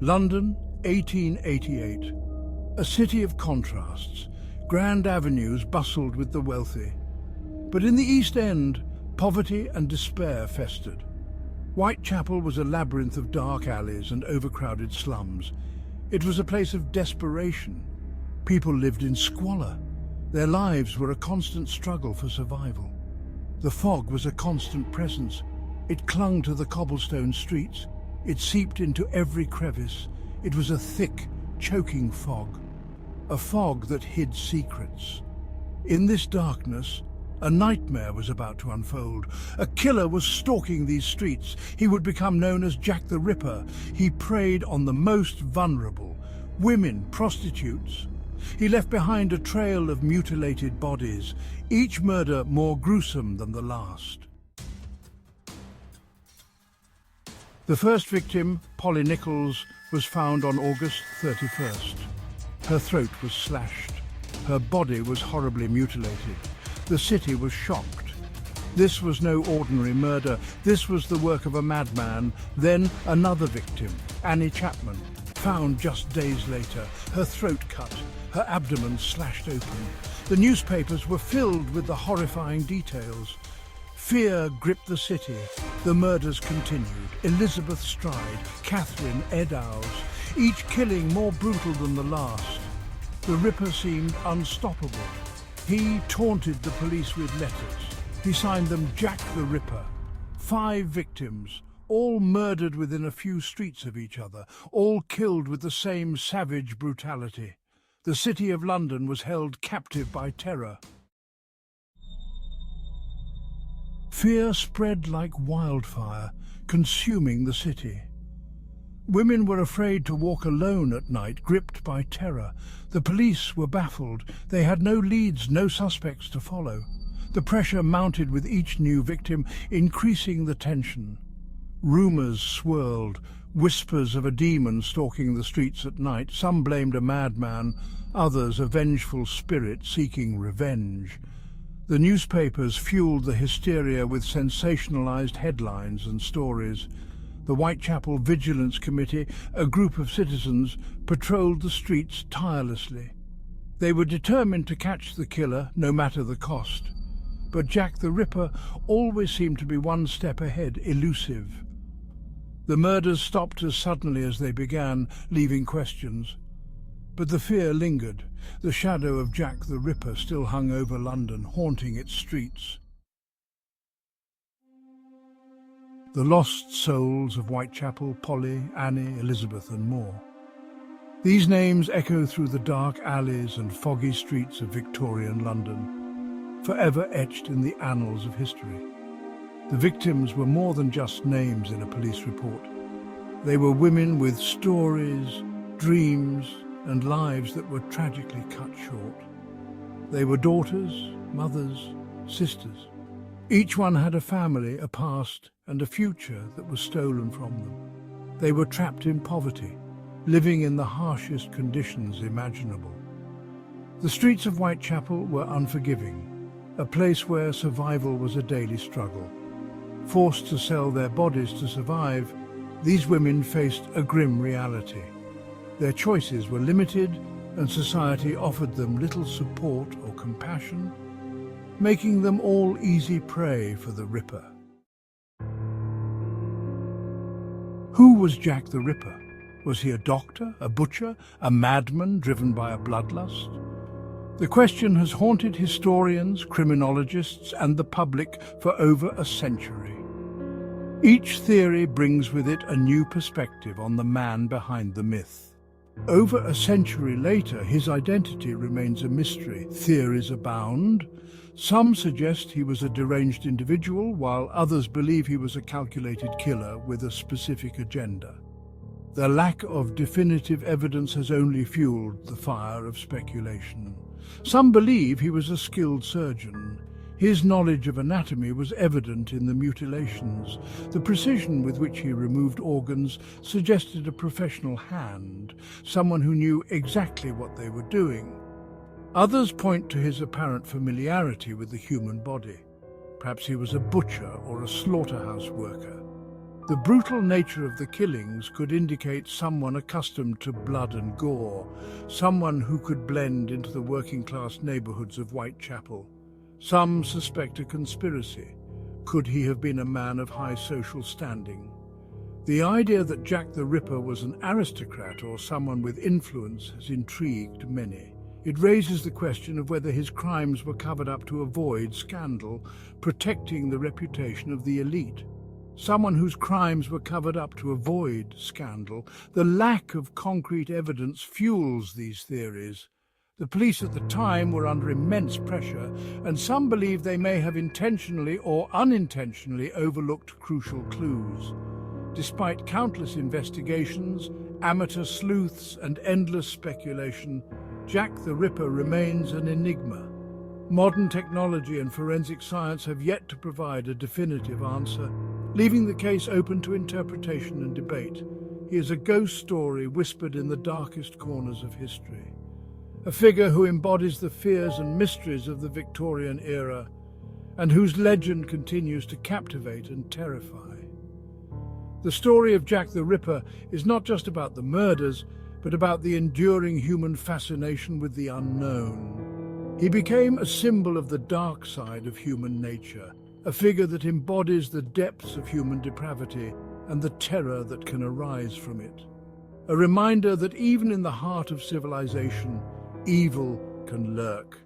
London, 1888. A city of contrasts. Grand avenues bustled with the wealthy. But in the East End, poverty and despair festered. Whitechapel was a labyrinth of dark alleys and overcrowded slums. It was a place of desperation. People lived in squalor. Their lives were a constant struggle for survival. The fog was a constant presence. It clung to the cobblestone streets. It seeped into every crevice. It was a thick, choking fog. A fog that hid secrets. In this darkness, a nightmare was about to unfold. A killer was stalking these streets. He would become known as Jack the Ripper. He preyed on the most vulnerable, women, prostitutes. He left behind a trail of mutilated bodies, each murder more gruesome than the last. The first victim, Polly Nichols, was found on August 31st. Her throat was slashed. Her body was horribly mutilated. The city was shocked. This was no ordinary murder. This was the work of a madman. Then another victim, Annie Chapman, found just days later, her throat cut, her abdomen slashed open. The newspapers were filled with the horrifying details. Fear gripped the city. The murders continued. Elizabeth Stride, Catherine Eddowes, each killing more brutal than the last. The Ripper seemed unstoppable. He taunted the police with letters. He signed them Jack the Ripper. 5 victims, all murdered within a few streets of each other, all killed with the same savage brutality. The city of London was held captive by terror. Fear spread like wildfire, consuming the city. Women were afraid to walk alone at night, gripped by terror. The police were baffled. They had no leads, no suspects to follow. The pressure mounted with each new victim, increasing the tension. Rumours swirled, whispers of a demon stalking the streets at night. Some blamed a madman, others a vengeful spirit seeking revenge. The newspapers fueled the hysteria with sensationalized headlines and stories. The Whitechapel Vigilance Committee, a group of citizens, patrolled the streets tirelessly. They were determined to catch the killer, no matter the cost. But Jack the Ripper always seemed to be one step ahead, elusive. The murders stopped as suddenly as they began, leaving questions. But the fear lingered. The shadow of Jack the Ripper still hung over London, haunting its streets. The lost souls of Whitechapel, Polly, Annie, Elizabeth and more. These names echo through the dark alleys and foggy streets of Victorian London, forever etched in the annals of history. The victims were more than just names in a police report. They were women with stories, dreams and lives that were tragically cut short. They were daughters, mothers, sisters. Each one had a family, a past, and a future that was stolen from them. They were trapped in poverty, living in the harshest conditions imaginable. The streets of Whitechapel were unforgiving, a place where survival was a daily struggle. Forced to sell their bodies to survive, these women faced a grim reality. Their choices were limited, and society offered them little support or compassion, making them all easy prey for the Ripper. Who was Jack the Ripper? Was he a doctor, a butcher, a madman driven by a bloodlust? The question has haunted historians, criminologists, and the public for over a century. Each theory brings with it a new perspective on the man behind the myth. Over a century later, his identity remains a mystery. Theories abound. Some suggest he was a deranged individual, while others believe he was a calculated killer with a specific agenda. The lack of definitive evidence has only fueled the fire of speculation. Some believe he was a skilled surgeon. His knowledge of anatomy was evident in the mutilations. The precision with which he removed organs suggested a professional hand, someone who knew exactly what they were doing. Others point to his apparent familiarity with the human body. Perhaps he was a butcher or a slaughterhouse worker. The brutal nature of the killings could indicate someone accustomed to blood and gore, someone who could blend into the working-class neighborhoods of Whitechapel. Some suspect a conspiracy. Could he have been a man of high social standing? The idea that Jack the Ripper was an aristocrat or someone with influence has intrigued many. It raises the question of whether his crimes were covered up to avoid scandal, protecting the reputation of the elite. Someone whose crimes were covered up to avoid scandal. The lack of concrete evidence fuels these theories. The police at the time were under immense pressure, and some believe they may have intentionally or unintentionally overlooked crucial clues. Despite countless investigations, amateur sleuths, and endless speculation, Jack the Ripper remains an enigma. Modern technology and forensic science have yet to provide a definitive answer, leaving the case open to interpretation and debate. He is a ghost story whispered in the darkest corners of history. A figure who embodies the fears and mysteries of the Victorian era, and whose legend continues to captivate and terrify. The story of Jack the Ripper is not just about the murders, but about the enduring human fascination with the unknown. He became a symbol of the dark side of human nature, a figure that embodies the depths of human depravity and the terror that can arise from it. A reminder that even in the heart of civilization, evil can lurk.